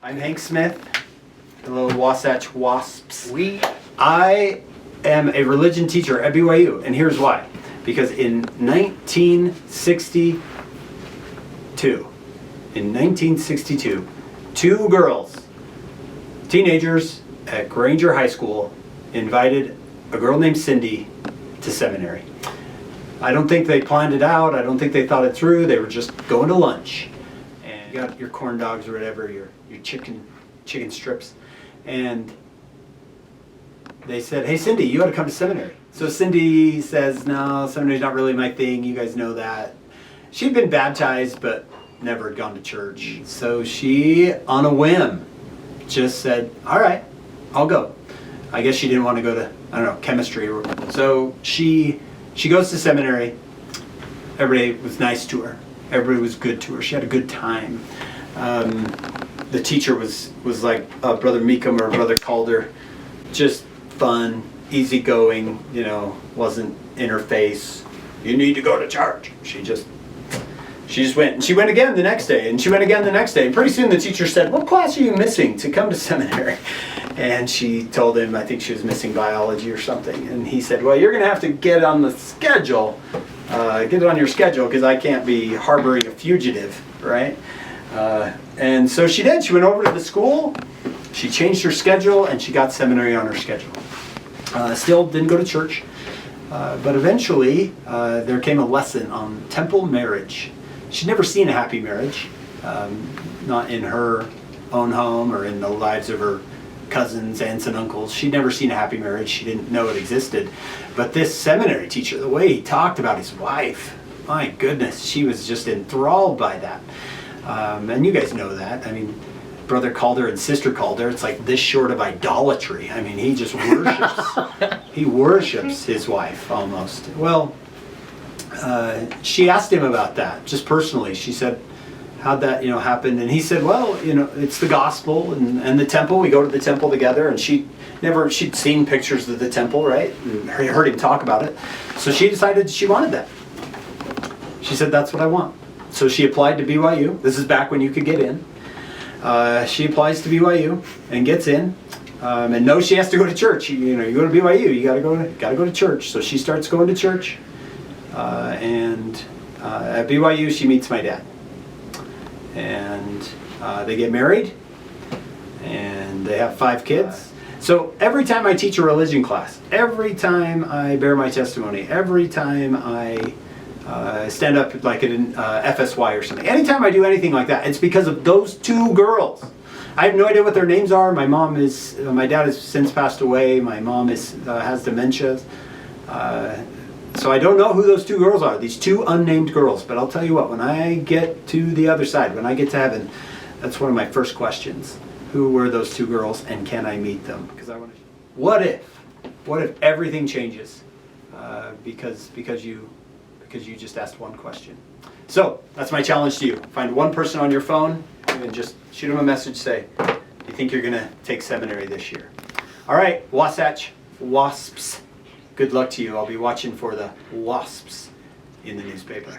I'm Hank Smith, hello Wasatch Wasps. I am a religion teacher at BYU, and here's why. Because in 1962, two girls, teenagers at Granger High School, invited a girl named Cindy to seminary. I don't think they planned it out. I don't think they thought it through. They were just going to lunch. And you got your corn dogs or whatever, your chicken strips. And they said, hey, Cindy, you ought to come to seminary. So Cindy says, no, seminary's not really my thing. You guys know that. She'd been baptized, but never had gone to church. So she, on a whim, just said, all right, I'll go. I guess she didn't want to go to, I don't know, chemistry. So she goes to seminary. Everybody was nice to her. Everybody was good to her. She had a good time. The teacher was like Brother Meekum or Brother Calder. Just fun, easygoing, wasn't in her face. You need to go to church. She just went. And she went again the next day. And she went again the next day. And pretty soon the teacher said, what class are you missing to come to seminary? And she told him, I think she was missing biology or something. And he said, well, you're going to have to get on the schedule. Get it on your schedule because I can't be harboring a fugitive, right? And so she did. She went over to the school. She changed her schedule and she got seminary on her schedule. Still didn't go to church. But eventually there came a lesson on temple marriage. She'd never seen a happy marriage. Not in her own home or in the lives of her cousins, aunts, and uncles. She'd never seen a happy marriage. She didn't know it existed. But this seminary teacher, the way he talked about his wife, my goodness, she was just enthralled by that. And you guys know that. I mean, Brother Calder and Sister Calder, it's like this short of idolatry. I mean, he just worships. He worships his wife almost. Well, she asked him about that, just personally. She said, how'd that happen? And he said, well, it's the gospel and the temple. We go to the temple together. And she'd seen pictures of the temple, right? And heard him talk about it. So she decided she wanted that. She said, that's what I want. So she applied to BYU. This is back when you could get in. She applies to BYU and gets in. And knows she has to go to church. You go to BYU, you gotta go to church. So she starts going to church. And at BYU, she meets my dad. And they get married, and they have 5 kids. So every time I teach a religion class, every time I bear my testimony, every time I stand up like at an FSY or something, anytime I do anything like that, it's because of those 2 girls. I have no idea what their names are. My dad has since passed away. My mom has dementia. So I don't know who those 2 girls are, these 2 unnamed girls. But I'll tell you what, when I get to the other side, when I get to heaven, that's one of my first questions. Who were those 2 girls and can I meet them? Because I want to. What if everything changes because you just asked one question? So that's my challenge to you. Find one person on your phone and just shoot them a message. Say, do you think you're going to take seminary this year? All right, Wasatch Wasps. Good luck to you. I'll be watching for the wasps in the newspaper.